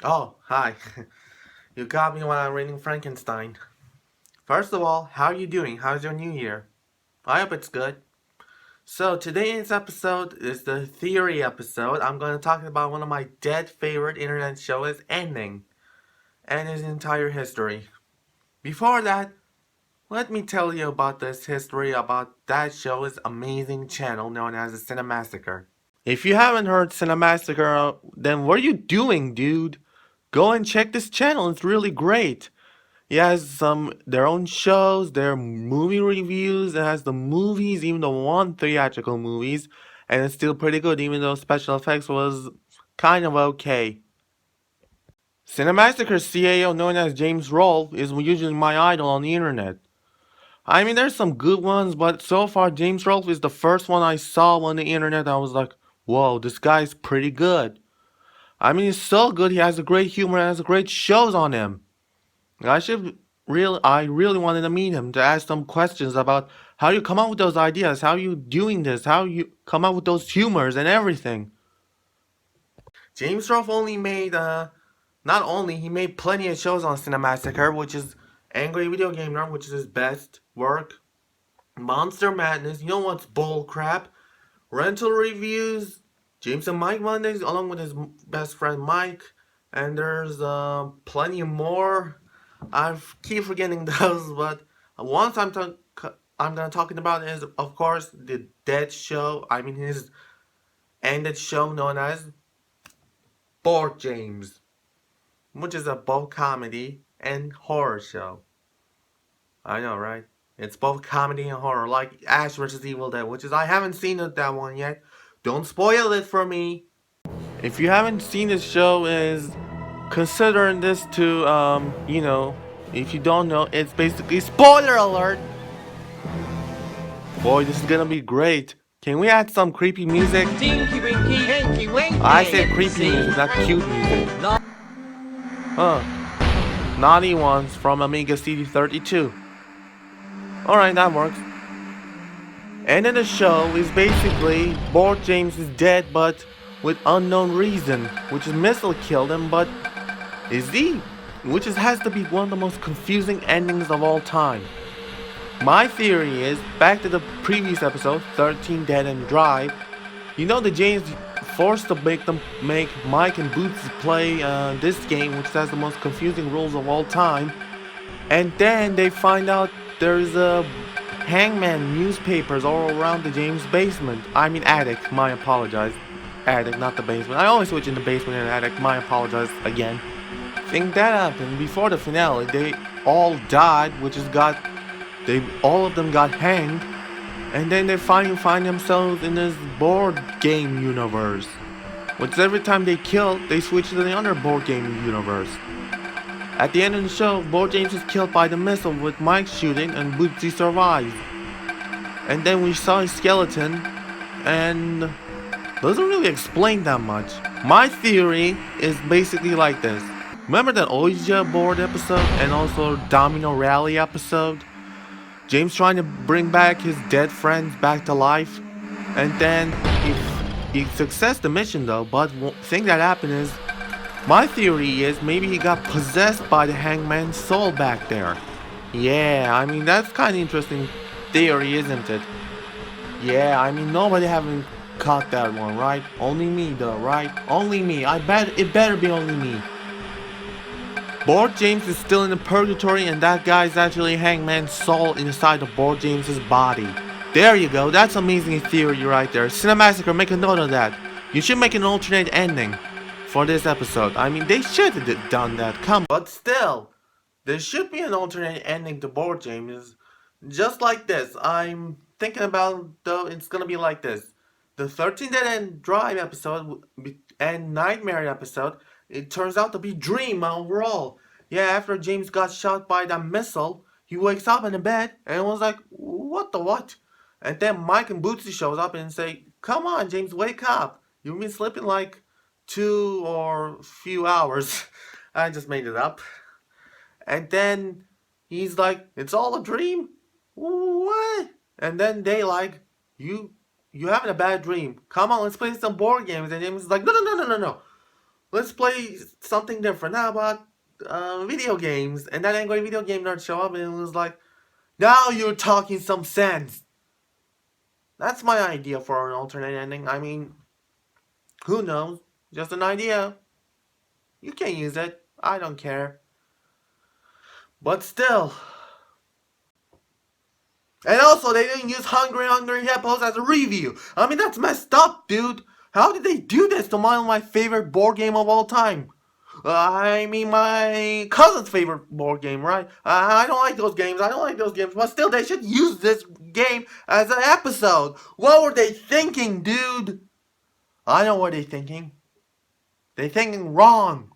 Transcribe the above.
Oh, hi. You got me while I'm reading Frankenstein. First of all, how are you doing? How's your new year? I hope it's good. So, today's episode is the theory episode. I'm going to talk about one of my dead favorite internet shows, Ending, and its entire history. Before that, let me tell you about this history about that show's amazing channel known as the Cinemassacre. If you haven't heard Cinemassacre, then what are you doing, dude? Go and check this channel, it's really great. It has some their own shows, their movie reviews. It has the movies, even the one theatrical movies, and it's still pretty good, even though special effects was kind of okay. Cinemassacre's CAO, known as James Rolfe, is usually my idol on the internet. I mean, there's some good ones, but so far James Rolfe is the first one I saw on the internet. I was like, whoa, this guy's pretty good. I mean, he's so good. He has a great humor and has great shows on him. I really wanted to meet him to ask some questions about how you come up with those ideas, how you doing this, how you come up with those humors and everything. James Rolfe not only, he made plenty of shows on Cinemassacre, which is Angry Video Game Nerd, which is his best work. Monster Madness, you know what's bull crap? Rental Reviews, James and Mike Mondays, along with his best friend Mike. And there's plenty more. I keep forgetting those, but once I'm gonna talking about is of course the Dead Show. I mean his ended show known as Board James, which is a both comedy and horror show. I know, right? It's both comedy and horror, like Ash vs. Evil Dead, which is I haven't seen that one yet. Don't spoil it for me. If you haven't seen this show, is considering this to if you don't know, it's basically spoiler alert. Boy, this is gonna be great. Can we add some creepy music? Tinky Winky, Hanky Winky. I said creepy music, not cute music. Huh. Naughty ones from Amiga CD32. Alright, that works. And then the show is basically Board James is dead but with unknown reason, which is Missile killed him, but is he? Which has to be one of the most confusing endings of all time. My theory is, back to the previous episode, 13 Dead and Drive, you know the James forced to make Mike and Boots play this game, which has the most confusing rules of all time, and then they find out there's a hangman newspapers all around the James basement. I mean attic, my apologize. Attic, not the basement. I always switch in the basement and attic, my apologize again. Think that happened before the finale. They all died, which has got all of them got hanged, and then they finally find themselves in this board game universe. Which every time they kill, they switch to the other board game universe. At the end of the show, Board James is killed by the missile with Mike shooting, and Bootsy survives. And then we saw his skeleton, and doesn't really explain that much. My theory is basically like this. Remember that Ouija board episode and also Domino Rally episode? James trying to bring back his dead friends back to life, and then he successed the mission though. But thing that happened is, my theory is maybe he got possessed by the hangman's soul back there. Yeah, I mean that's kind of interesting theory, isn't it? Yeah, I mean nobody haven't caught that one, right? Only me though, right? Only me. I bet it better be only me. Board James is still in the purgatory, and that guy's actually Hangman's soul inside of Board James's body. There you go, that's amazing theory right there. Cinemassacre, make a note of that. You should make an alternate ending for this episode. I mean, they should have done that, come on. But still, there should be an alternate ending to Board James. Just like this, I'm thinking about, though, it's gonna be like this. The 13 Dead End Drive episode and Nightmare episode, it turns out to be dream overall. Yeah, after James got shot by that missile, he wakes up in the bed and was like, what the what? And then Mike and Bootsy shows up and say, come on James, wake up. You've been sleeping like 2 or few hours. I just made it up. And then he's like, it's all a dream? What? And then they like, you having a bad dream. Come on, let's play some board games. And James is like, no. Let's play something different. How about video games? And that angry video game nerd show up and it was like, now you're talking some sense. That's my idea for an alternate ending. I mean, who knows? Just an idea. You can use it. I don't care. But still. And also, they didn't use Hungry Hippos as a review. I mean, that's messed up, dude. How did they do this to one of my favorite board game of all time? I mean, my cousin's favorite board game, right? I don't like those games. I don't like those games. But still, they should use this game as an episode. What were they thinking, dude? I know what they're thinking. They're thinking wrong.